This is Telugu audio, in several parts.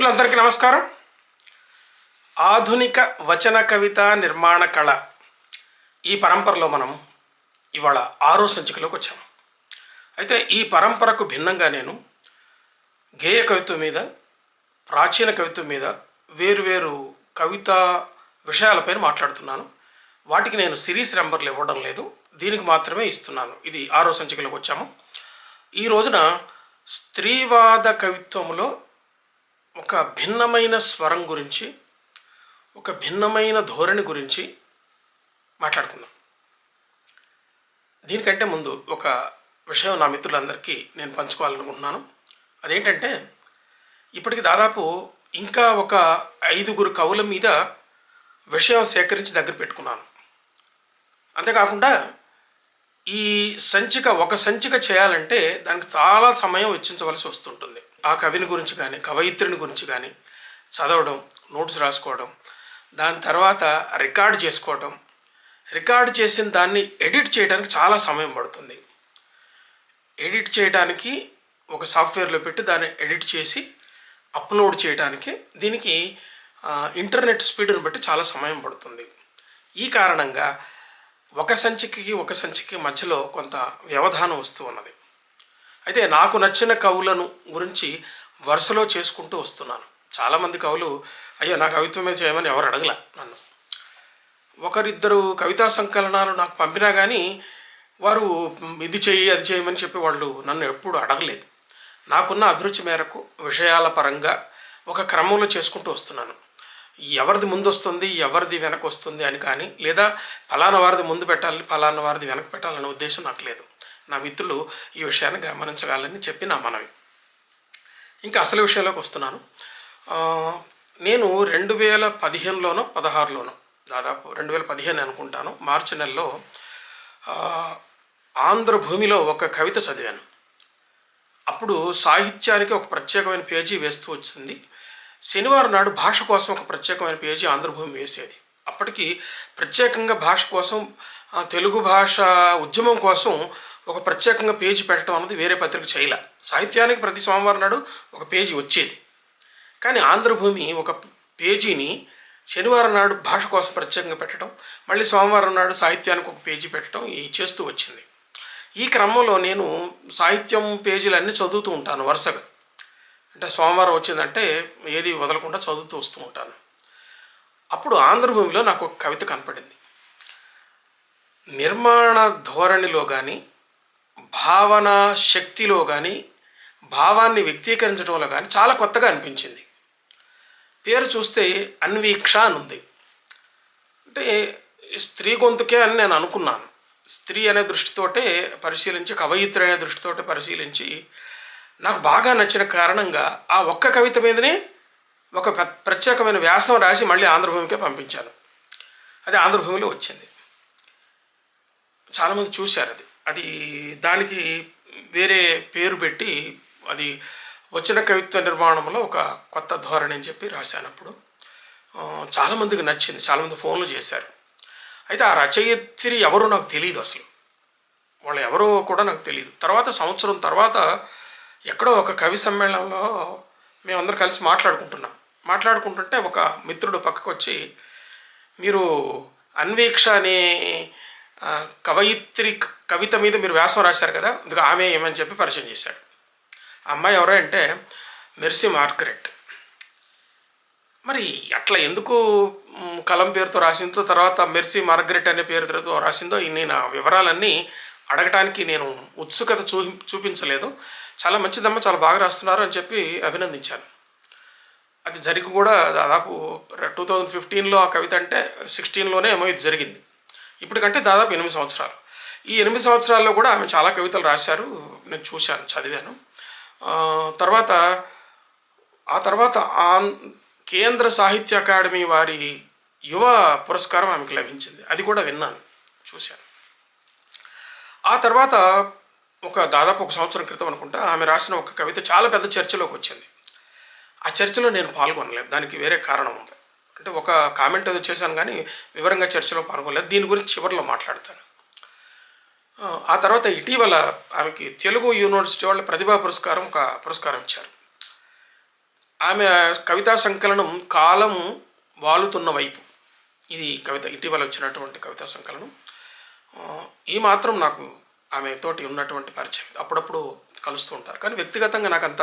మిత్రులందరికీ నమస్కారం. ఆధునిక వచన కవిత నిర్మాణ కళ ఈ పరంపరలో మనం ఇవాళ 6వ సంచికలోకి వచ్చాము. అయితే ఈ పరంపరకు భిన్నంగా నేను గేయ కవిత్వం మీద, ప్రాచీన కవిత్వం మీద వేరువేరు కవితా విషయాలపైన మాట్లాడుతున్నాను. వాటికి నేను సిరీస్ నెంబర్లు ఇవ్వడం లేదు, దీనికి మాత్రమే ఇస్తున్నాను. ఇది 6వ సంచికలోకి వచ్చాము. ఈ రోజున స్త్రీవాద కవిత్వంలో ఒక భిన్నమైన స్వరం గురించి, ఒక భిన్నమైన ధోరణి గురించి మాట్లాడుకుందాం. దీనికంటే ముందు ఒక విషయం నా మిత్రులందరికీ నేను పంచుకోవాలనుకుంటున్నాను. అదేంటంటే, ఇప్పటికి దాదాపు ఇంకా ఒక 5గురు కవుల మీద విషయం సేకరించి దగ్గర పెట్టుకున్నాను. అంతేకాకుండా ఈ ఒక సంచిక చేయాలంటే దానికి చాలా సమయం వెచ్చించవలసి వస్తుంటుంది. ఆ కవిని గురించి కానీ, కవయిత్రిని గురించి కానీ చదవడం, నోట్స్ రాసుకోవడం, దాని తర్వాత రికార్డ్ చేసుకోవడం, రికార్డ్ చేసిన దాన్ని ఎడిట్ చేయడానికి చాలా సమయం పడుతుంది. ఎడిట్ చేయడానికి ఒక సాఫ్ట్వేర్లో పెట్టి దాన్ని ఎడిట్ చేసి అప్లోడ్ చేయడానికి దీనికి ఇంటర్నెట్ స్పీడ్ని బట్టి చాలా సమయం పడుతుంది. ఈ కారణంగా ఒక సంచికి మధ్యలో కొంత వ్యవధానం వస్తూ ఉన్నది. అయితే నాకు నచ్చిన కవులను గురించి వరుసలో చేసుకుంటూ వస్తున్నాను. చాలామంది కవులు అయ్యో నా కవిత్వం మీద చేయమని ఎవరు అడగల నన్ను. ఒకరిద్దరు కవితా సంకలనాలు నాకు పంపినా కానీ వారు ఇది చేయి అది చేయమని చెప్పి వాళ్ళు నన్ను ఎప్పుడు అడగలేదు. నాకున్న అభిరుచి మేరకు విషయాల పరంగా ఒక క్రమంలో చేసుకుంటూ వస్తున్నాను. ఎవరిది ముందు వస్తుంది, ఎవరిది వెనక వస్తుంది అని కానీ, లేదా ఫలానా వారిది ముందు పెట్టాలి, ఫలానా వారిది వెనక పెట్టాలనే ఉద్దేశం నాకు లేదు. నా మిత్రులు ఈ విషయాన్ని గమనించగలని చెప్పి నా మనవి. ఇంకా అసలు విషయంలోకి వస్తున్నాను. నేను 2015లోనో 16లోనో, దాదాపు 2015 అనుకుంటాను, మార్చి నెలలో ఆంధ్రభూమిలో ఒక కవిత చదివాను. అప్పుడు సాహిత్యానికి ఒక ప్రత్యేకమైన పేజీ వేస్తూ వచ్చింది. శనివారం నాడు భాష కోసం ఒక ప్రత్యేకమైన పేజీ ఆంధ్రభూమి వేసేది. అప్పటికి ప్రత్యేకంగా భాష కోసం, తెలుగు భాష ఉద్యమం కోసం ఒక ప్రత్యేకంగా పేజీ పెట్టడం అన్నది వేరే పత్రిక చేయలే. సాహిత్యానికి ప్రతి సోమవారం నాడు ఒక పేజీ వచ్చేది. కానీ ఆంధ్రభూమి ఒక పేజీని శనివారం నాడు భాష కోసం ప్రత్యేకంగా పెట్టడం, మళ్ళీ సోమవారం నాడు సాహిత్యానికి ఒక పేజీ పెట్టడం చేస్తూ వచ్చింది. ఈ క్రమంలో నేను సాహిత్యం పేజీలన్నీ చదువుతూ ఉంటాను వరుసగా. అంటే సోమవారం వచ్చిందంటే ఏది వదలకుండా చదువుతూ వస్తూ ఉంటాను. అప్పుడు ఆంధ్రభూమిలో నాకు ఒక కవిత కనపడింది. నిర్మాణ ధోరణిలో కానీ, భావన శక్తిలో కానీ, భావాన్ని వ్యక్తీకరించడంలో కానీ చాలా కొత్తగా అనిపించింది. పేరు చూస్తే అన్వీక్ష అని ఉంది. అంటే స్త్రీ గొంతుకే అని నేను అనుకున్నాను. స్త్రీ అనే దృష్టితోటే పరిశీలించి, కవయిత్రి అనే దృష్టితోటే పరిశీలించి నాకు బాగా నచ్చిన కారణంగా ఆ ఒక్క కవిత మీదనే ఒక ప్రత్యేకమైన వ్యాసం రాసి మళ్ళీ ఆంధ్రభూమికే పంపించాను. అది ఆంధ్రభూమిలో వచ్చింది. చాలామంది చూశారు. అది దానికి వేరే పేరు పెట్టి అది వచ్చిన కవిత్వ నిర్మాణంలో ఒక కొత్త ధోరణి అని చెప్పి రాశాను. అప్పుడు చాలామందికి నచ్చింది, చాలామంది ఫోన్లు చేశారు. అయితే ఆ రచయిత్రి ఎవరో నాకు తెలియదు, అసలు వాళ్ళు ఎవరో కూడా నాకు తెలియదు. సంవత్సరం తర్వాత ఎక్కడో ఒక కవి సమ్మేళనంలో మేమందరం కలిసి మాట్లాడుకుంటుంటే ఒక మిత్రుడు పక్కకు వచ్చి, మీరు అన్వీక్ష అనే కవయిత్రి కవిత మీద మీరు వ్యాసం రాశారు కదా, అందుకు ఆమె ఏమని చెప్పి పరిచయం చేశాడు. ఆ అమ్మాయి ఎవరో అంటే మెర్సీ మార్గరెట్. మరి అట్లా ఎందుకు కలం పేరుతో రాసిందో, తర్వాత మెర్సీ మార్గరెట్ అనే పేరుతో రాసిందో నేను ఆ వివరాలన్నీ అడగటానికి నేను ఉత్సుకత చూపించలేదు. చాలా మంచిదమ్మా, చాలా బాగా రాస్తున్నారు అని చెప్పి అభినందించాను. అది జరిగి కూడా దాదాపు 2015లో ఆ కవిత అంటే 16లోనే ఏమో ఇది జరిగింది. ఇప్పటికంటే దాదాపు 8 సంవత్సరాలు. ఈ 8 సంవత్సరాల్లో కూడా ఆమె చాలా కవితలు రాశారు. నేను చూశాను, చదివాను. ఆ తర్వాత కేంద్ర సాహిత్య అకాడమీ వారి యువ పురస్కారం ఆమెకు లభించింది. అది కూడా విన్నాను, చూశాను. ఆ తర్వాత దాదాపు ఒక సంవత్సరం క్రితం అనుకుంటా ఆమె రాసిన ఒక కవిత చాలా పెద్ద చర్చలోకి వచ్చింది. ఆ చర్చలో నేను పాల్గొనలేదు. దానికి వేరే కారణం ఉంది. అంటే ఒక కామెంట్ ఏదో చేశాను కానీ వివరంగా చర్చలో పాల్గొనలేదు. దీని గురించి చివరిలో మాట్లాడతాను. ఆ తర్వాత ఇటీవల ఆమెకి తెలుగు యూనివర్సిటీ వాళ్ళ ప్రతిభా పురస్కారం ఇచ్చారు. ఆమె కవితా సంకలనం కాలం వాలుతున్న వైపు. ఇది కవిత ఇటీవల వచ్చినటువంటి కవితా సంకలనం. ఈ మాత్రం నాకు ఆమెతోటి ఉన్నటువంటి పరిచయం, అప్పుడప్పుడు కలుస్తూ ఉంటారు. కానీ వ్యక్తిగతంగా నాకు అంత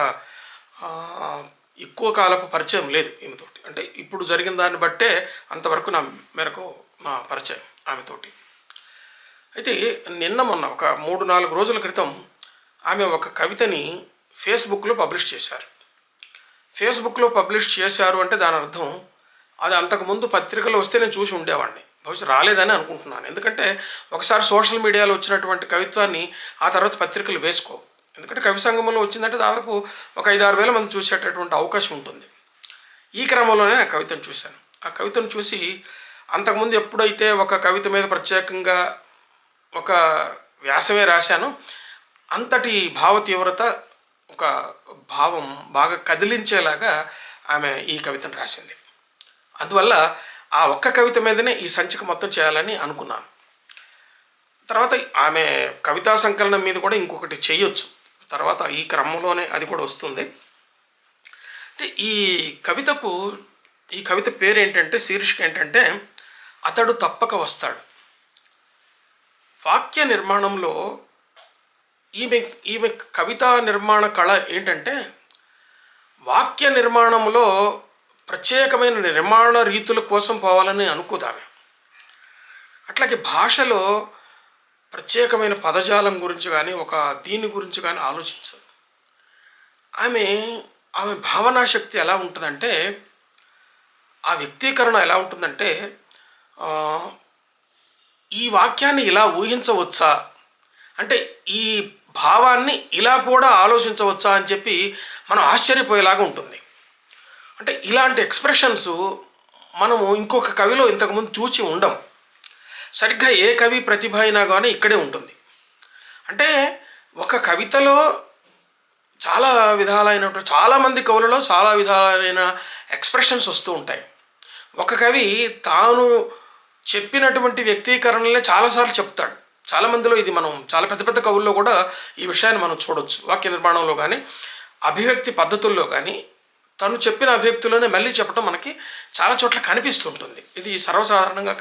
ఎక్కువ కాలపు పరిచయం లేదు ఈమెతోటి. అంటే ఇప్పుడు జరిగిన దాన్ని బట్టే అంతవరకు నా మేరకు నా పరిచయం ఆమెతోటి. అయితే నిన్న మొన్న ఒక 3-4 రోజుల క్రితం ఆమె ఒక కవితని ఫేస్బుక్లో పబ్లిష్ చేశారు. ఫేస్బుక్లో పబ్లిష్ చేశారు అంటే దాని అర్థం అది అంతకుముందు పత్రికలో వస్తే నేను చూసి ఉండేవాడిని, బహుశా రాలేదని అనుకుంటున్నాను. ఎందుకంటే ఒకసారి సోషల్ మీడియాలో వచ్చినటువంటి కవిత్వాన్ని ఆ తర్వాత పత్రికలు వేసుకో. ఎందుకంటే కవి సంగమంలో వచ్చిందంటే దాదాపు ఒక 5-6 వేల మంది చూసేటటువంటి అవకాశం ఉంటుంది. ఈ క్రమంలోనే ఆ కవితను చూశాను. ఆ కవితను చూసి అంతకుముందు ఎప్పుడైతే ఒక కవిత మీద ప్రత్యేకంగా ఒక వ్యాసమే రాశానో అంతటి భావ తీవ్రత, ఒక భావం బాగా కదిలించేలాగా ఆమె ఈ కవితను రాసింది. అందువల్ల ఆ ఒక్క కవిత మీదనే ఈ సంచిక మొత్తం చేయాలని అనుకున్నాను. తర్వాత ఆమె కవితా సంకలనం మీద కూడా ఇంకొకటి చేయొచ్చు, తర్వాత ఈ క్రమంలోనే అది కూడా వస్తుంది. అంటే ఈ కవిత పేరు ఏంటంటే, శీర్షిక ఏంటంటే అతడు తప్పక వస్తాడు. వాక్య నిర్మాణంలో ఈమె కవితా నిర్మాణ కళ ఏంటంటే వాక్య నిర్మాణంలో ప్రత్యేకమైన నిర్మాణ రీతుల కోసం పోవాలని అనుకోదామె. అట్లాగే భాషలో ప్రత్యేకమైన పదజాలం గురించి కానీ ఒక దీని గురించి కానీ ఆలోచించదు. ఆమె భావనాశక్తి ఎలా ఉంటుందంటే, ఆ వ్యక్తీకరణ ఎలా ఉంటుందంటే ఈ వాక్యాన్ని ఇలా ఊహించవచ్చా, అంటే ఈ భావాన్ని ఇలా కూడా ఆలోచించవచ్చా అని చెప్పి మనం ఆశ్చర్యపోయేలాగా ఉంటుంది. అంటే ఇలాంటి ఎక్స్ప్రెషన్స్ మనము ఇంకొక కవిలో ఇంతకుముందు చూచి ఉండం. సరిగ్గా ఏ కవి ప్రతిభ అయినా కానీ ఇక్కడే ఉంటుంది. అంటే ఒక కవితలో చాలా విధాలైనటువంటి, చాలామంది కవులలో చాలా విధాలైన ఎక్స్ప్రెషన్స్ వస్తూ ఉంటాయి. ఒక కవి తాను చెప్పినటువంటి వ్యక్తీకరణలే చాలాసార్లు చెప్తాడు. చాలామందిలో ఇది మనం చాలా పెద్ద పెద్ద కవుల్లో కూడా ఈ విషయాన్ని మనం చూడవచ్చు. వాక్య నిర్మాణంలో కానీ అభివ్యక్తి పద్ధతుల్లో కానీ తను చెప్పిన అభివ్యక్తిలోనే మళ్ళీ చెప్పడం మనకి చాలా చోట్ల కనిపిస్తుంటుంది. ఇది సర్వసాధారణంగా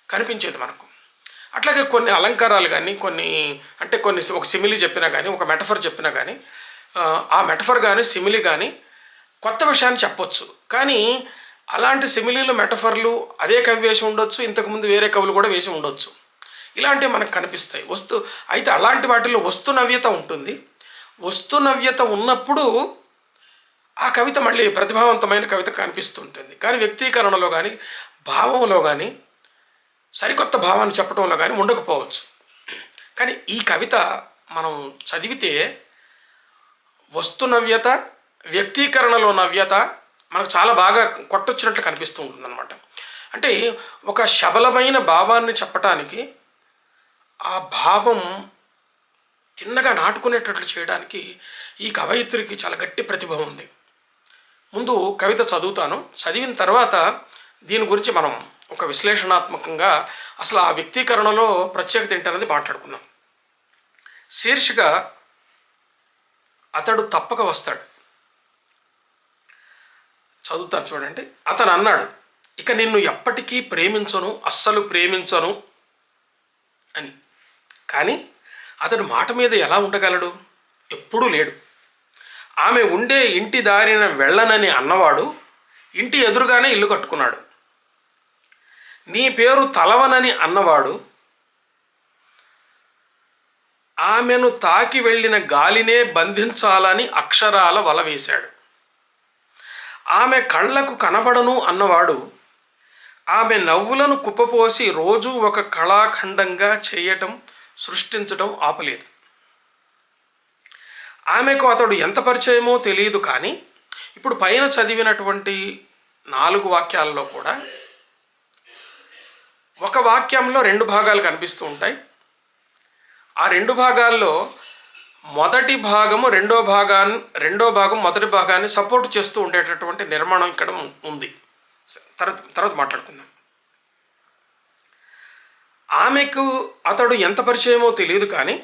కనిపించేది మనకు. అట్లాగే కొన్ని అలంకారాలు కానీ కొన్ని ఒక సిమిలి చెప్పినా కానీ, ఒక మెటఫర్ చెప్పినా కానీ, ఆ మెటఫర్ కానీ సిమిలి కానీ కొత్త విషయాన్ని చెప్పొచ్చు. కానీ అలాంటి సిమిలీలు మెటఫర్లు అదే కవి వేసి ఉండొచ్చు, ఇంతకుముందు వేరే కవులు కూడా వేసి ఉండొచ్చు. ఇలాంటివి మనకు కనిపిస్తాయి. అయితే అలాంటి వాటిల్లో వస్తునవ్యత ఉంటుంది. వస్తునవ్యత ఉన్నప్పుడు ఆ కవిత మళ్ళీ ప్రతిభావంతమైన కవిత కనిపిస్తుంటుంది. కానీ వ్యక్తీకరణలో కానీ భావంలో కానీ సరికొత్త భావాన్ని చెప్పడంలో కానీ ఉండకపోవచ్చు. కానీ ఈ కవిత మనం చదివితే వస్తునవ్యత, వ్యక్తీకరణలో నవ్యత మనకు చాలా బాగా కొట్టొచ్చినట్లు కనిపిస్తూ ఉంటుంది అన్నమాట. అంటే ఒక శబలమైన భావాన్ని చెప్పటానికి, ఆ భావం తిన్నగా నాటుకునేటట్లు చేయడానికి ఈ కవయిత్రికి చాలా గట్టి ప్రతిభ ఉంది. ముందు కవిత చదువుతాను. చదివిన తర్వాత దీని గురించి మనం ఒక విశ్లేషణాత్మకంగా అసలు ఆ వ్యక్తీకరణలో ప్రత్యేకత ఏంటనేది మాట్లాడుకున్నాం. శీర్షిక అతడు తప్పక వస్తాడు. చదువుతాను చూడండి. అతను అన్నాడు, ఇక నిన్ను ఎప్పటికీ ప్రేమించను, అస్సలు ప్రేమించను అని. కానీ అతడు మాట మీద ఎలా ఉండగలడు? ఎప్పుడూ లేడు. ఆమె ఉండే ఇంటి దారిన వెళ్ళనని అన్నవాడు ఇంటి ఎదురుగానే ఇల్లు కట్టుకున్నాడు. నీ పేరు తలవనని అన్నవాడు ఆమెను తాకి వెళ్ళిన గాలినే బంధించాలని అక్షరాల వల వేశాడు. ఆమె కళ్ళకు కనబడను అన్నవాడు ఆమె నవ్వులను కుప్పపోసి రోజు ఒక కళాఖండంగా చేయటం, సృష్టించడం ఆపలేదు. ఆమెకు అతడు ఎంత పరిచయమో తెలియదు. కానీ ఇప్పుడు పైన చదివినటువంటి 4 వాక్యాలలో కూడా ఒక వాక్యంలో 2 భాగాలు కనిపిస్తూ ఉంటాయి. ఆ 2 భాగాల్లో మొదటి భాగము రెండో భాగం మొదటి భాగాన్ని సపోర్ట్ చేస్తూ ఉండేటటువంటి నిర్మాణం ఇక్కడ ఉంది. తర్వాత మాట్లాడుకుందాం. ఆమెకు అతడు ఎంత పరిచయమో తెలియదు. కానీ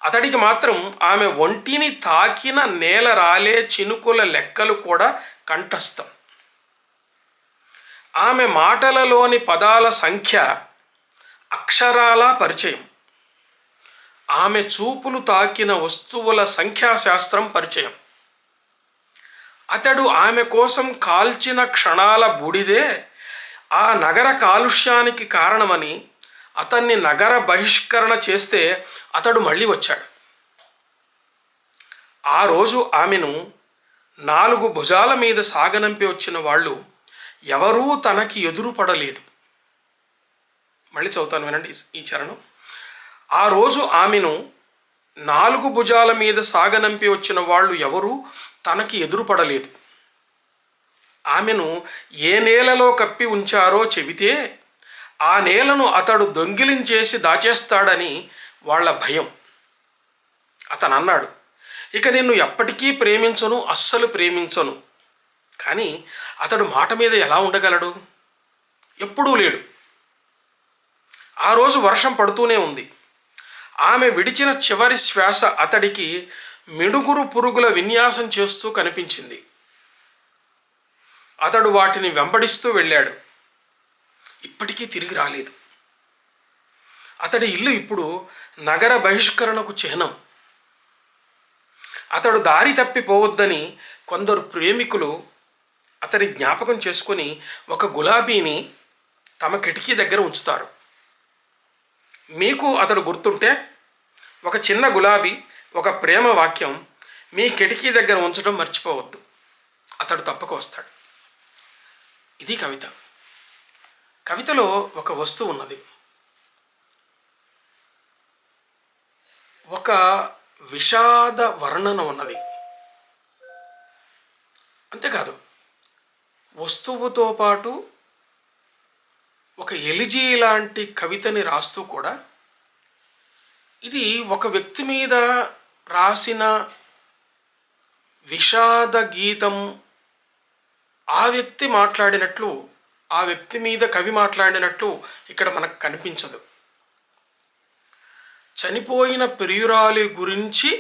అతడికి మాత్రం ఆమె ఒంటిని తాకిన నేల రాలే చినుకుల లెక్కలు కూడా కంఠస్థం. ఆమె మాటలలోని పదాల సంఖ్య అక్షరాల పరిచయం. ఆమె చూపులు తాకిన వస్తువుల సంఖ్యాశాస్త్రం పరిచయం. అతడు ఆమె కోసం కాల్చిన క్షణాల బూడిదే ఆ నగర కాలుష్యానికి కారణమని అతన్ని నగర బహిష్కరణ చేస్తే అతడు మళ్ళీ వచ్చాడు. ఆ రోజు ఆమెను 4 భుజాల మీద సాగనంపి వచ్చిన వాళ్ళు ఎవరూ తనకి ఎదురుపడలేదు. మళ్ళీ చదువుతాను వినండి ఈ చరణం. ఆ రోజు ఆమెను 4 భుజాల మీద సాగనంపి వచ్చిన వాళ్ళు ఎవరూ తనకి ఎదురుపడలేదు. ఆమెను ఏ నేలలో కప్పి ఉంచారో చెబితే ఆ నేలను అతడు దొంగిలించేసి దాచేస్తాడని వాళ్ళ భయం. అతను అన్నాడు, ఇక నిన్ను ఎప్పటికీ ప్రేమించను, అస్సలు ప్రేమించను. కానీ అతడు మాట మీద ఎలా ఉండగలడు? ఎప్పుడూ లేడు. ఆ రోజు వర్షం పడుతూనే ఉంది. ఆమె విడిచిన చివరి శ్వాస అతడికి మిడుగురు పురుగుల విన్యాసం చేస్తూ కనిపించింది. అతడు వాటిని వెంబడిస్తూ వెళ్ళాడు. ఇప్పటికీ తిరిగి రాలేదు. అతడి ఇల్లు ఇప్పుడు నగర బహిష్కరణకు చిహ్నం. అతడు దారి తప్పిపోవద్దని కొందరు ప్రేమికులు అతని జ్ఞాపకం చేసుకొని ఒక గులాబీని తమ కిటికీ దగ్గర ఉంచుతారు. మీకు అతడు గుర్తుంటే ఒక చిన్న గులాబీ, ఒక ప్రేమ వాక్యం మీ కిటికీ దగ్గర ఉంచడం మర్చిపోవద్దు. అతడు తప్పక వస్తాడు. ఇది కవిత. కవితలో ఒక వస్తువు ఉన్నది. ఒక విషాద వర్ణన ఉన్నది. అంతేకాదు, వస్తువుతో పాటు ఒక ఎలిజీ లాంటి కవితని రాస్తూ కూడా ఇది ఒక వ్యక్తి మీద రాసిన విషాద గీతం. ఆ వ్యక్తి మాట్లాడినట్లు, ఆ వ్యక్తి మీద కవి మాట్లాడినట్లు ఇక్కడ మనకు కనిపించదు. చనిపోయిన ప్రియురాలి గురించి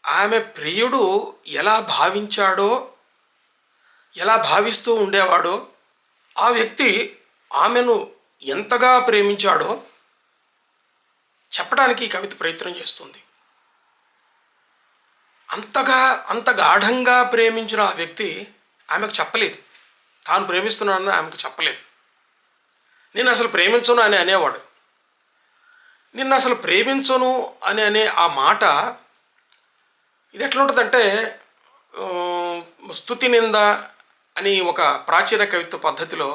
ఆమె ప్రియుడు ఎలా భావించాడో, ఎలా భావిస్తూ ఉండేవాడో, ఆ వ్యక్తి ఆమెను ఎంతగా ప్రేమించాడో చెప్పడానికి ఈ కవిత ప్రయత్నం చేస్తుంది. అంత గాఢంగా ప్రేమించిన ఆ వ్యక్తి ఆమెకు చెప్పలేదు. తాను ప్రేమిస్తున్నానని ఆమెకు చెప్పలేదు. నేను అసలు ప్రేమించను అని అనేవాడు. నిన్ను అసలు ప్రేమించను అని అనే ఆ మాట ఇది ఎట్లా ఉంటుందంటే, స్తుతి నింద అని ఒక ప్రాచీన కవిత్వ పద్ధతిలో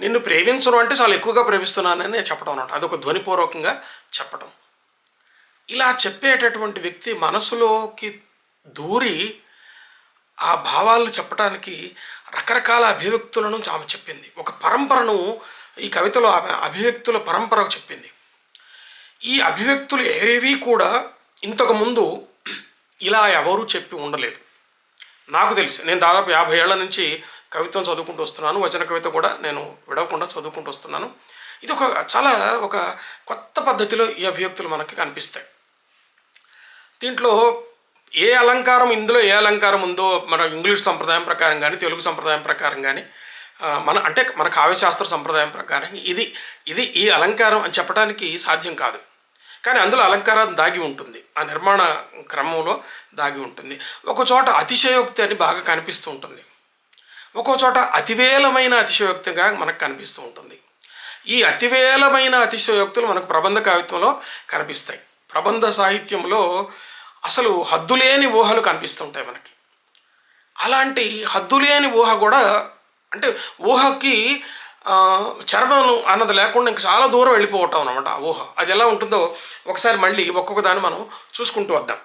నిన్ను ప్రేమించను అంటే చాలా ఎక్కువగా ప్రేమిస్తున్నానని చెప్పడం అన్నమాట. అదొక ధ్వనిపూర్వకంగా చెప్పడం. ఇలా చెప్పేటటువంటి వ్యక్తి మనసులోకి దూరి ఆ భావాలను చెప్పడానికి రకరకాల అభివ్యక్తులను ఆమె చెప్పింది. ఒక పరంపరను ఈ కవితలో ఆమె అభివ్యక్తుల పరంపర చెప్పింది. ఈ అభివ్యక్తులు ఏవి కూడా ఇంతకుముందు ఇలా ఎవరూ చెప్పి ఉండలేదు. నాకు తెలిసి నేను దాదాపు 50 ఏళ్ల నుంచి కవిత్వం చదువుకుంటూ వస్తున్నాను. వచన కవిత కూడా నేను విడవకుండా చదువుకుంటూ వస్తున్నాను. ఇది చాలా కొత్త పద్ధతిలో ఈ అభివ్యక్తులు మనకి కనిపిస్తాయి. దీంట్లో ఇందులో ఏ అలంకారం ఉందో మన ఇంగ్లీష్ సంప్రదాయం ప్రకారం కానీ, తెలుగు సంప్రదాయం ప్రకారం కానీ, మన కావ్యశాస్త్ర సంప్రదాయం ప్రకారం ఇది ఈ అలంకారం అని చెప్పడానికి సాధ్యం కాదు. కానీ అందులో అలంకారం దాగి ఉంటుంది, ఆ నిర్మాణ క్రమంలో దాగి ఉంటుంది. ఒక చోట అతిశయోక్తి అని బాగా కనిపిస్తూ ఉంటుంది, ఒక్కో చోట అతివేలమైన అతిశయోక్తిగా మనకు కనిపిస్తూ ఉంటుంది. ఈ అతివేలమైన అతిశయోక్తులు మనకు ప్రబంధ కావ్యత్వంలో కనిపిస్తాయి. ప్రబంధ సాహిత్యంలో అసలు హద్దులేని ఊహలు కనిపిస్తుంటాయి మనకి. అలాంటి హద్దులేని ఊహ కూడా, అంటే ఊహకి చర్మం అన్నది లేకుండా ఇంకా చాలా దూరం వెళ్ళిపోవటం అన్నమాట ఆ ఊహ. అది ఎలా ఉంటుందో ఒకసారి మళ్ళీ ఒక్కొక్క దాన్ని మనం చూసుకుంటూ వద్దాం.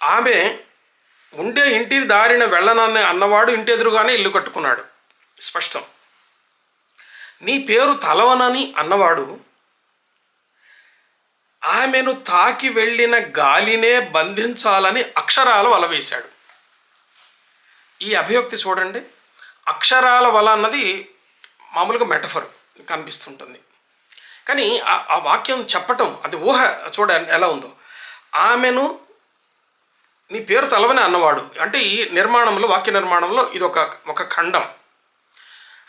ఆమె ఉండే ఇంటి దారిన వెళ్ళనని అన్నవాడు ఇంటి ఎదురుగానే ఇల్లు కట్టుకున్నాడు. స్పష్టం. నీ పేరు తలవనని అన్నవాడు ఆమెను తాకి వెళ్ళిన గాలినే బంధించాలని అక్షరాలు వలవేశాడు. ఈ అభివ్యక్తి చూడండి. అక్షరాల వల అన్నది మామూలుగా మెటఫర్ కనిపిస్తుంటుంది. కానీ ఆ వాక్యం చెప్పటం అది ఊహ చూడ ఎలా ఉందో. ఆమెను నీ పేరు తలవని అన్నవాడు అంటే ఈ నిర్మాణంలో, వాక్య నిర్మాణంలో ఇది ఒక ఖండం.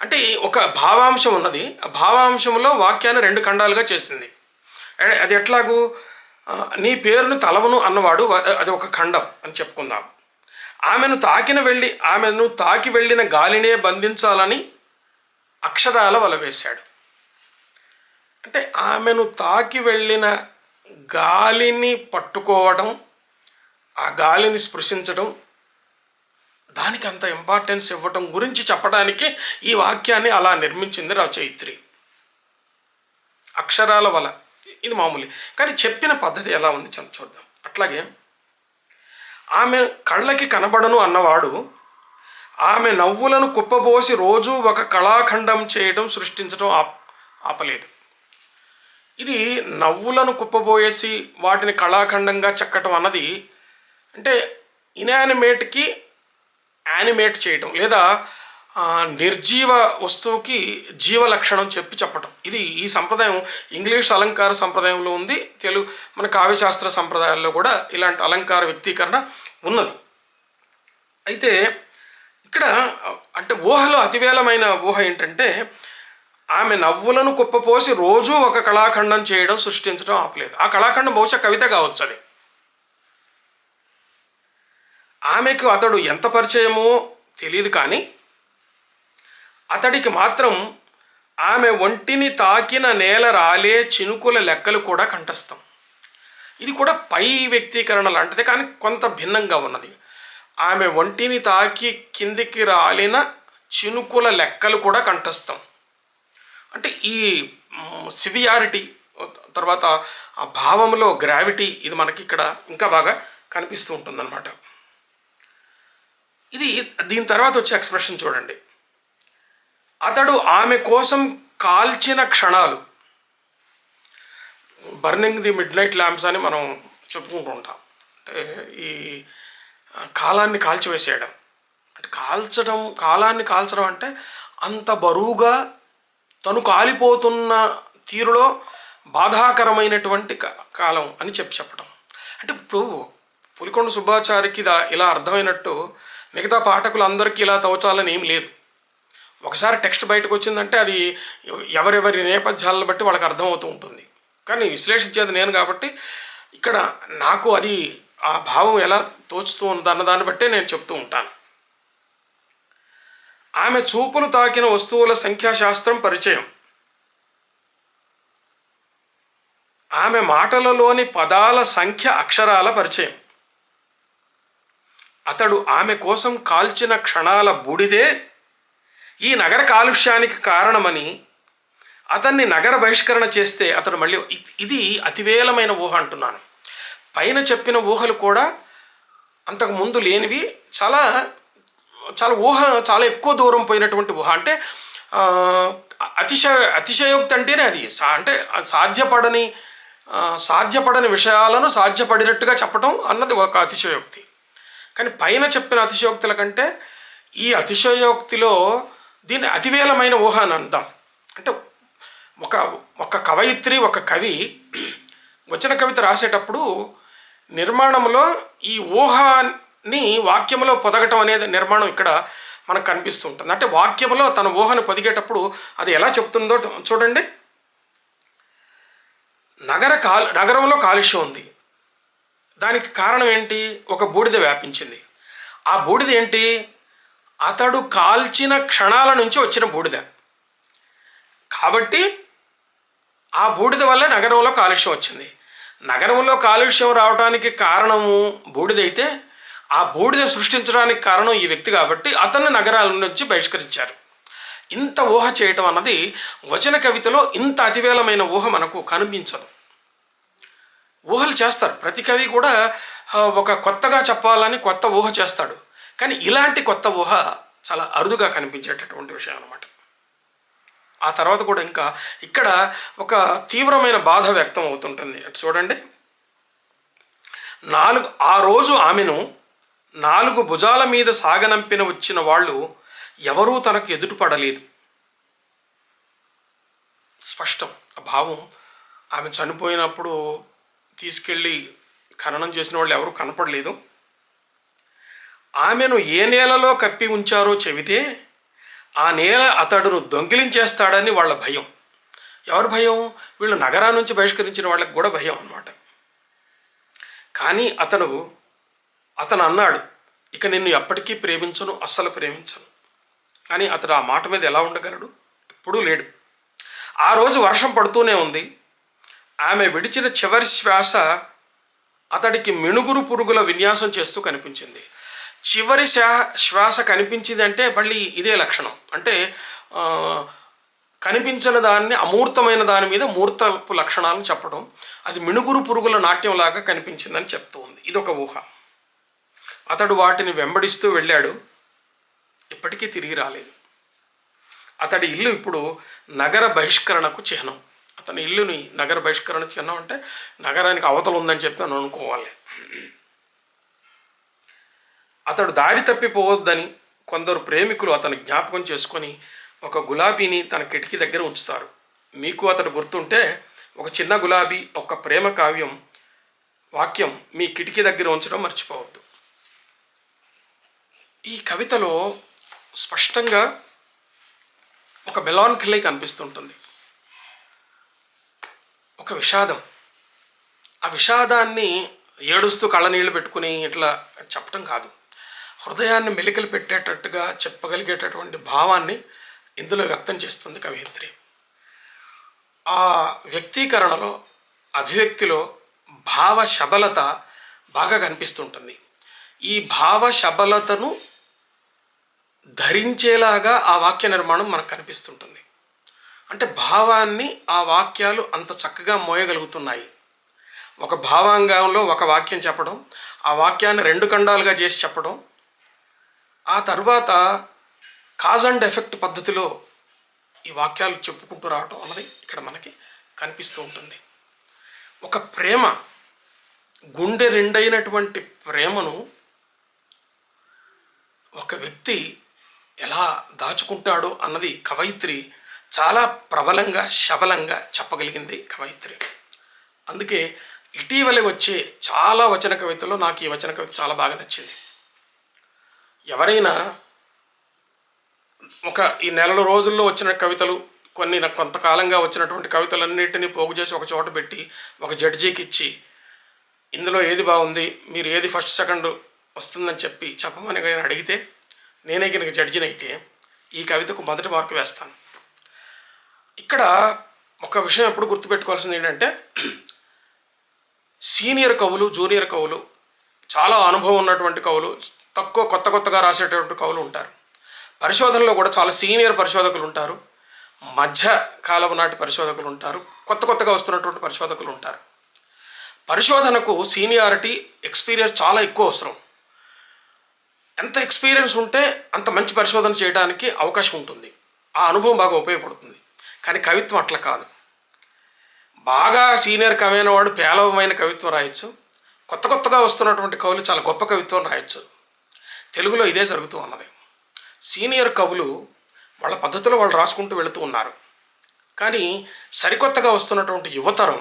అంటే ఒక భావాంశం ఉన్నది. ఆ భావాంశంలో వాక్యాన్ని 2 ఖండాలుగా చేసింది. అది ఎట్లాగూ నీ పేరును తలవను అన్నవాడు అది ఒక ఖండం అని చెప్పుకుందాం. ఆమెను తాకి వెళ్ళిన గాలినే బంధించాలని అక్షరాల వల వేశాడు. అంటే ఆమెను తాకి వెళ్ళిన గాలిని పట్టుకోవడం, ఆ గాలిని స్పృశించడం, దానికి అంత ఇంపార్టెన్స్ ఇవ్వటం గురించి చెప్పడానికి ఈ వాక్యాన్ని అలా నిర్మించింది రచయిత్రి. అక్షరాల వల ఇది మామూలు, కానీ చెప్పిన పద్ధతి ఎలా ఉంది చూద్దాం. అట్లాగే ఆమె కళ్ళకి కనబడను అన్నవాడు ఆమె నవ్వులను కుప్పబోసి రోజూ ఒక కళాఖండం చేయడం, సృష్టించడం ఆపలేదు. ఇది నవ్వులను కుప్పబోయేసి వాటిని కళాఖండంగా చెక్కటం అన్నది అంటే ఇనానిమేట్కి యానిమేట్ చేయటం, లేదా నిర్జీవ వస్తువుకి జీవ లక్షణం చెప్పటం. ఇది ఈ సంప్రదాయం ఇంగ్లీష్ అలంకార సంప్రదాయంలో ఉంది. మన కావ్యశాస్త్ర సంప్రదాయాల్లో కూడా ఇలాంటి అలంకార వ్యక్తీకరణ ఉన్నది. అయితే ఇక్కడ అంటే ఊహలో అతివేలమైన ఊహ ఏంటంటే ఆమె నవ్వులను కుప్పపోసి రోజూ ఒక కళాఖండం చేయడం, సృష్టించడం ఆపలేదు. ఆ కళాఖండం బహుశా కవిత కావచ్చు. అది ఆమెకు అతడు ఎంత పరిచయమో తెలియదు, కానీ అతడికి మాత్రం ఆమె ఒంటిని తాకిన నేల రాలే చినుకుల లెక్కలు కూడా కంఠస్థం. ఇది కూడా పై వ్యక్తీకరణ లాంటిదే, కానీ కొంత భిన్నంగా ఉన్నది. ఆమె ఒంటిని తాకి కిందికి రాలిన చినుకుల లెక్కలు కూడా కంఠస్థం. అంటే ఈ సివియారిటీ, తర్వాత ఆ భావంలో గ్రావిటీ, ఇది మనకి ఇక్కడ ఇంకా బాగా కనిపిస్తూ ఉంటుందన్నమాట. దీని తర్వాత వచ్చే ఎక్స్ప్రెషన్ చూడండి. అతడు ఆమె కోసం కాల్చిన క్షణాలు, burning the mid night lamps అని మనం చెప్పుకుంటూ ఉంటాం. అంటే ఈ కాలాన్ని కాల్చివేసేయడం, అంటే కాలాన్ని కాల్చడం అంటే అంత బరువుగా తను కాలిపోతున్న తీరులో బాధాకరమైనటువంటి కాలం అని చెప్పటం. అంటే ఇప్పుడు పులికొండ సుబ్బాచారికి ఇలా అర్థమైనట్టు మిగతా పాఠకులందరికీ ఇలా తోచాలని ఏం లేదు. ఒకసారి టెక్స్ట్ బయటకు వచ్చిందంటే అది ఎవరెవరి నేపథ్యాలను బట్టి వాళ్ళకి అర్థమవుతూ ఉంటుంది. కానీ విశ్లేషించేది నేను కాబట్టి ఇక్కడ నాకు అది ఆ భావం ఎలా తోచుతూ ఉందన్న దాన్ని బట్టే నేను చెప్తూ ఉంటాను. ఆమె చూపులు తాకిన వస్తువుల సంఖ్యాశాస్త్రం పరిచయం, ఆమె మాటలలోని పదాల సంఖ్య అక్షరాల పరిచయం, అతడు ఆమె కోసం కాల్చిన క్షణాల బూడిదే ఈ నగర కాలుష్యానికి కారణమని అతన్ని నగర బహిష్కరణ చేస్తే అతడు మళ్ళీ, ఇది అతివేలమైన ఊహ అంటున్నాను. పైన చెప్పిన ఊహలు కూడా అంతకు ముందు లేనివి, చాలా ఊహ చాలా ఎక్కువ దూరం పోయినటువంటి ఊహ. అంటే అతిశయోక్తి అంటేనే అది. అంటే సాధ్యపడని విషయాలను సాధ్యపడినట్టుగా చెప్పడం అన్నది ఒక అతిశయోక్తి. కానీ పైన చెప్పిన అతిశయోక్తుల కంటే ఈ అతిశయోక్తిలో దీన్ని అతివేలమైన ఊహ అని అందాం. అంటే ఒక కవయిత్రి, ఒక కవి వచన కవిత రాసేటప్పుడు నిర్మాణంలో ఈ ఊహని వాక్యంలో పొదగటం అనేది నిర్మాణం ఇక్కడ మనకు కనిపిస్తూ ఉంటుంది. అంటే వాక్యంలో తన ఊహను పొదిగేటప్పుడు అది ఎలా చెప్తుందో చూడండి. నగరంలో కాలుష్యం ఉంది. దానికి కారణం ఏంటి? ఒక బూడిద వ్యాపించింది. ఆ బూడిద ఏంటి? అతడు కాల్చిన క్షణాల నుంచి వచ్చిన బూడిద. కాబట్టి ఆ బూడిద వల్ల నగరంలో కాలుష్యం వచ్చింది. నగరంలో కాలుష్యం రావడానికి కారణము బూడిదైతే ఆ బూడిద సృష్టించడానికి కారణం ఈ వ్యక్తి కాబట్టి అతన్ని నగరాల నుంచి బహిష్కరించారు. ఇంత ఊహ చేయటం అన్నది వచన కవితలో ఇంత అతివేలమైన ఊహ మనకు కనిపించదు. ఊహలు చేస్తారు, ప్రతి కవి కూడా ఒక కొత్తగా చెప్పాలని కొత్త ఊహ చేస్తాడు. కానీ ఇలాంటి కొత్త ఊహ చాలా అరుదుగా కనిపించేటటువంటి విషయం అన్నమాట. ఆ తర్వాత కూడా ఇంకా ఇక్కడ ఒక తీవ్రమైన బాధ వ్యక్తం అవుతుంటుంది. చూడండి, ఆ రోజు ఆమెను 4 భుజాల మీద సాగనంపిన వచ్చిన వాళ్ళు ఎవరూ తనకు ఎదుటిపడలేదు. స్పష్టం ఆ భావం. ఆమె చనిపోయినప్పుడు తీసుకెళ్ళి ఖననం చేసిన వాళ్ళు ఎవరూ కనపడలేదు. ఆమెను ఏ నేలలో కప్పి ఉంచారో చెబితే ఆ నేల అతడును దొంగిలించేస్తాడని వాళ్ళ భయం. ఎవరి భయం? వీళ్ళు నగరా నుంచి బహిష్కరించిన వాళ్ళకి కూడా భయం అన్నమాట. కానీ అతను అన్నాడు, ఇక నిన్ను ఎప్పటికీ ప్రేమించను, అస్సలు ప్రేమించను. కానీ అతడు ఆ మాట మీద ఎలా ఉండగలడు? ఎప్పుడూ లేడు. ఆ రోజు వర్షం పడుతూనే ఉంది. ఆమె విడిచిన చివరి శ్వాస అతడికి మిణుగురు పురుగుల విన్యాసం చేస్తూ కనిపించింది. చివరి శ్వాస కనిపించింది అంటే మళ్ళీ ఇదే లక్షణం. అంటే కనిపించిన దాన్ని అమూర్తమైన దాని మీద మూర్తపు లక్షణాలను చెప్పడం. అది మిణుగురు పురుగుల నాట్యంలాగా కనిపించిందని చెప్తూ ఉంది. ఇదొక ఊహ. అతడు వాటిని వెంబడిస్తూ వెళ్ళాడు. ఇప్పటికీ తిరిగి రాలేదు. అతడి ఇల్లు ఇప్పుడు నగర బహిష్కరణకు చిహ్నం. అతని ఇల్లుని నగర బహిష్కరణ చిహ్నం అంటే నగరానికి అవతల ఉందని చెప్పి అని అనుకోవాలి. అతడు దారి తప్పిపోవద్దని కొందరు ప్రేమికులు అతను జ్ఞాపకం చేసుకొని ఒక గులాబీని తన కిటికీ దగ్గర ఉంచుతారు. మీకు అతడు గుర్తుంటే ఒక చిన్న గులాబీ, ఒక ప్రేమ కావ్యం వాక్యం మీ కిటికీ దగ్గర ఉంచడం మర్చిపోవద్దు. ఈ కవితలో స్పష్టంగా ఒక మెలాన్కలీ కనిపిస్తుంటుంది, ఒక విషాదం. ఆ విషాదాన్ని ఏడుస్తూ కళ్ళనీళ్ళు పెట్టుకుని ఇట్లా చెప్పడం కాదు, హృదయాన్ని మెలికలు పెట్టేటట్టుగా చెప్పగలిగేటటువంటి భావాన్ని ఇందులో వ్యక్తం చేస్తుంది కవయిత్రి. ఆ వ్యక్తీకరణలో, అభివ్యక్తిలో భావ శబలత బాగా కనిపిస్తుంటుంది. ఈ భావ శబలతను ధరించేలాగా ఆ వాక్య నిర్మాణం మనకు కనిపిస్తుంటుంది. అంటే భావాన్ని ఆ వాక్యాలు అంత చక్కగా మోయగలుగుతున్నాయి. ఒక భావాంగంలో ఒక వాక్యం చెప్పడం, ఆ వాక్యాన్ని 2 ఖండాలుగా చేసి చెప్పడం, ఆ తర్వాత కాజ్ అండ్ ఎఫెక్ట్ పద్ధతిలో ఈ వాక్యాలు చెప్పుకుంటూ రావడం అన్నది ఇక్కడ మనకి కనిపిస్తూ ఉంటుంది. ఒక ప్రేమ, గుండె నిండైనటువంటి ప్రేమను ఒక వ్యక్తి ఎలా దాచుకుంటాడో అన్నది కవయిత్రి చాలా ప్రబలంగా, శబలంగా చెప్పగలిగింది కవయిత్రి. అందుకే ఇటీవల వచ్చే చాలా వచన కవితలో నాకు ఈ వచన కవిత చాలా బాగా నచ్చింది. ఎవరైనా ఈ నెల రోజుల్లో వచ్చిన కవితలు, కొన్ని కొంతకాలంగా వచ్చినటువంటి కవితలన్నింటినీ పోగు చేసి ఒక చోట పెట్టి ఒక జడ్జీకి ఇచ్చి ఇందులో ఏది బాగుంది, మీరు ఏది ఫస్ట్ సెకండ్ వస్తుందని చెప్పమని అడిగితే, నేనే కనుక జడ్జిని అయితే ఈ కవితకు మొదటి మార్కు వేస్తాను. ఇక్కడ ఒక విషయం ఎప్పుడు గుర్తుపెట్టుకోవాల్సింది ఏంటంటే, సీనియర్ కవులు, జూనియర్ కవులు, చాలా అనుభవం ఉన్నటువంటి కవులు, కొత్తగా రాసేటటువంటి కవులు ఉంటారు. పరిశోధనలో కూడా చాలా సీనియర్ పరిశోధకులు ఉంటారు, మధ్య కాలం నాటి పరిశోధకులు ఉంటారు, కొత్తగా వస్తున్నటువంటి పరిశోధకులు ఉంటారు. పరిశోధనకు సీనియారిటీ, ఎక్స్పీరియన్స్ చాలా ఎక్కువ అవసరం. ఎంత ఎక్స్పీరియన్స్ ఉంటే అంత మంచి పరిశోధన చేయడానికి అవకాశం ఉంటుంది, ఆ అనుభవం బాగా ఉపయోగపడుతుంది. కానీ కవిత్వం అట్లా కాదు. బాగా సీనియర్ కవి అయిన వాడు పేలవమైన కవిత్వం రాయొచ్చు, కొత్తగా వస్తున్నటువంటి కవులు చాలా గొప్ప కవిత్వం రాయొచ్చు. తెలుగులో ఇదే జరుగుతూ ఉన్నది. సీనియర్ కవులు వాళ్ళ పద్ధతిలో వాళ్ళు రాసుకుంటూ వెళుతూ ఉన్నారు. కానీ సరికొత్తగా వస్తున్నటువంటి యువతరం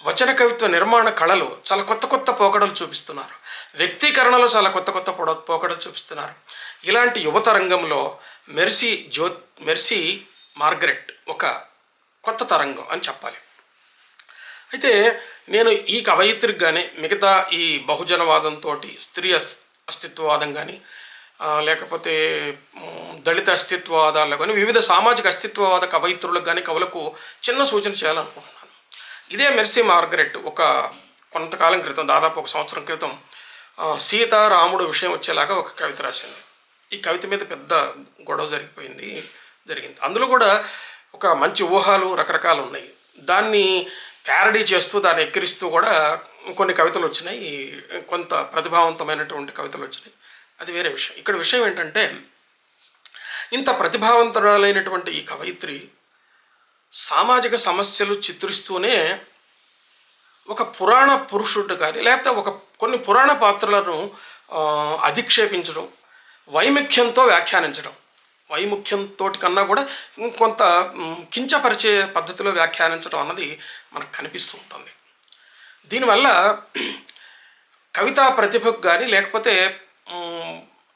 వచన కవిత్వ నిర్మాణ కళలో చాలా కొత్త పోకడలు చూపిస్తున్నారు, వ్యక్తీకరణలో చాలా కొత్త పోకడలు చూపిస్తున్నారు. ఇలాంటి యువత రంగంలో మెర్సీ మార్గరెట్ ఒక కొత్త తరంగం అని చెప్పాలి. అయితే నేను ఈ కవయిత్రికి కానీ, మిగతా ఈ బహుజనవాదంతో స్త్రీ అస్తిత్వవాదం కానీ, లేకపోతే దళిత అస్తిత్వవాదాల్లో కానీ, వివిధ సామాజిక అస్తిత్వవాద కవయిత్రులకు కానీ, కవులకు చిన్న సూచన చేయాలనుకుంటున్నాను. ఇదే మెర్సీ మార్గరెట్ కొంతకాలం క్రితం, దాదాపు 1 సంవత్సరం క్రితం, సీత రాముడు విషయం వచ్చేలాగా ఒక కవిత రాసింది. ఈ కవిత మీద పెద్ద గొడవ జరిగింది. అందులో కూడా ఒక మంచి ఊహలు రకరకాలు ఉన్నాయి. దాన్ని ప్యారడీ చేస్తూ, దాన్ని ఎక్కిరిస్తూ కూడా కొన్ని కవితలు వచ్చినాయి, కొంత ప్రతిభావంతమైనటువంటి కవితలు వచ్చినాయి. అది వేరే విషయం. ఇక్కడ విషయం ఏంటంటే, ఇంత ప్రతిభావంతురాలైనటువంటి ఈ కవయిత్రి సామాజిక సమస్యలు చిత్రిస్తూనే ఒక పురాణ పురుషుడు కానీ, లేకపోతే కొన్ని పురాణ పాత్రలను అధిక్షేపించడం, వైముఖ్యంతో వ్యాఖ్యానించడం, వైముఖ్యంతో కన్నా కూడా ఇంకొంత కించపరిచే పద్ధతిలో వ్యాఖ్యానించడం అన్నది మనకు కనిపిస్తూ ఉంటుంది. దీనివల్ల కవితా ప్రతిభకు కానీ లేకపోతే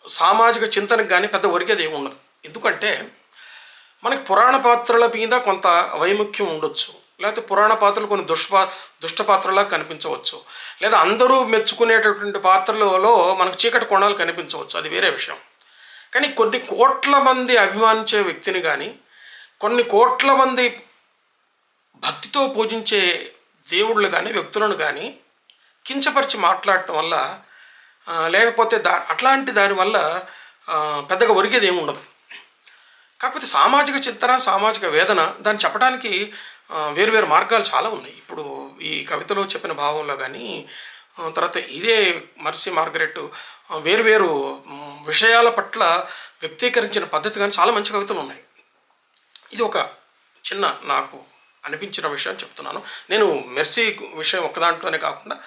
సామాజిక చింతనకు కానీ పెద్ద ఒరిగేది ఏమి ఉండదు. ఎందుకంటే మనకి పురాణ పాత్రల మీద కొంత వైముఖ్యం ఉండొచ్చు, లేకపోతే పురాణ పాత్రలు కొన్ని దుష్ట పాత్రలా కనిపించవచ్చు, లేదా అందరూ మెచ్చుకునేటటువంటి పాత్రలలో మనకు చీకటి కోణాలు కనిపించవచ్చు, అది వేరే విషయం. కానీ కొన్ని కోట్ల మంది అభిమానించే వ్యక్తిని కానీ, కొన్ని కోట్ల మంది భక్తితో పూజించే దేవుళ్ళు కానీ వ్యక్తులను కానీ కించపరిచి మాట్లాడటం వల్ల లేకపోతే అట్లాంటి దానివల్ల పెద్దగా ఒరిగేది ఏమి ఉండదు. కాకపోతే సామాజిక చింతన, సామాజిక వేదన దాన్ని చెప్పడానికి వేరువేరు మార్గాలు చాలా ఉన్నాయి. ఇప్పుడు ఈ కవితలో చెప్పిన భావంలో కానీ, తర్వాత ఇదే మర్సీ మార్గరెట్ వేరువేరు విషయాల పట్ల వ్యక్తీకరించిన పద్ధతి కానీ చాలా మంచి కవితలు ఉన్నాయి. ఇది ఒక చిన్న నాకు అనిపించిన విషయం చెప్తున్నాను. నేను మెర్సీ విషయం ఒక్కదాంట్లోనే కాకుండా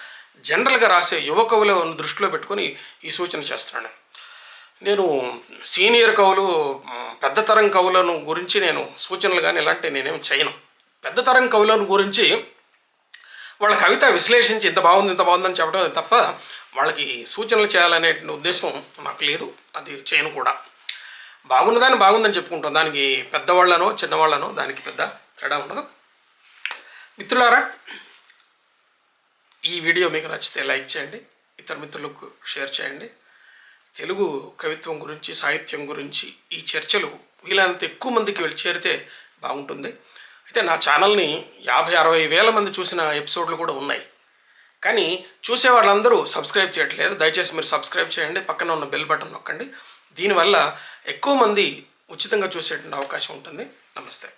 జనరల్గా రాసే యువ కవులను దృష్టిలో పెట్టుకొని ఈ సూచన చేస్తున్నాను. నేను సీనియర్ కవులు, పెద్ద తరం కవులను గురించి నేను సూచనలు కానీ ఇలాంటివి నేనేం చేయను. పెద్ద తరం కవులను గురించి వాళ్ళ కవిత విశ్లేషించి ఇంత బాగుందని చెప్పడం తప్ప వాళ్ళకి సూచనలు చేయాలనే ఉద్దేశం నాకు లేదు, అది చేయను కూడా. బాగుందని చెప్పుకుంటాం, దానికి పెద్దవాళ్ళనో చిన్నవాళ్ళనో దానికి పెద్ద తేడా ఉండదు. మిత్రులారా, ఈ వీడియో మీకు నచ్చితే లైక్ చేయండి, ఇతర మిత్రులకు షేర్ చేయండి. తెలుగు కవిత్వం గురించి, సాహిత్యం గురించి ఈ చర్చలు వీలైనంత ఎక్కువ మందికి చేరితే బాగుంటుంది. అయితే నా ఛానల్ని 50-60 వేల మంది చూసిన ఎపిసోడ్లు కూడా ఉన్నాయి, కానీ చూసే వాళ్ళందరూ సబ్స్క్రైబ్ చేయట్లేదు. దయచేసి మీరు సబ్స్క్రైబ్ చేయండి, పక్కన ఉన్న బెల్ బటన్ నొక్కండి. దీనివల్ల ఎక్కువ మంది ఉచితంగా చూసేటువంటి అవకాశం ఉంటుంది. నమస్తే.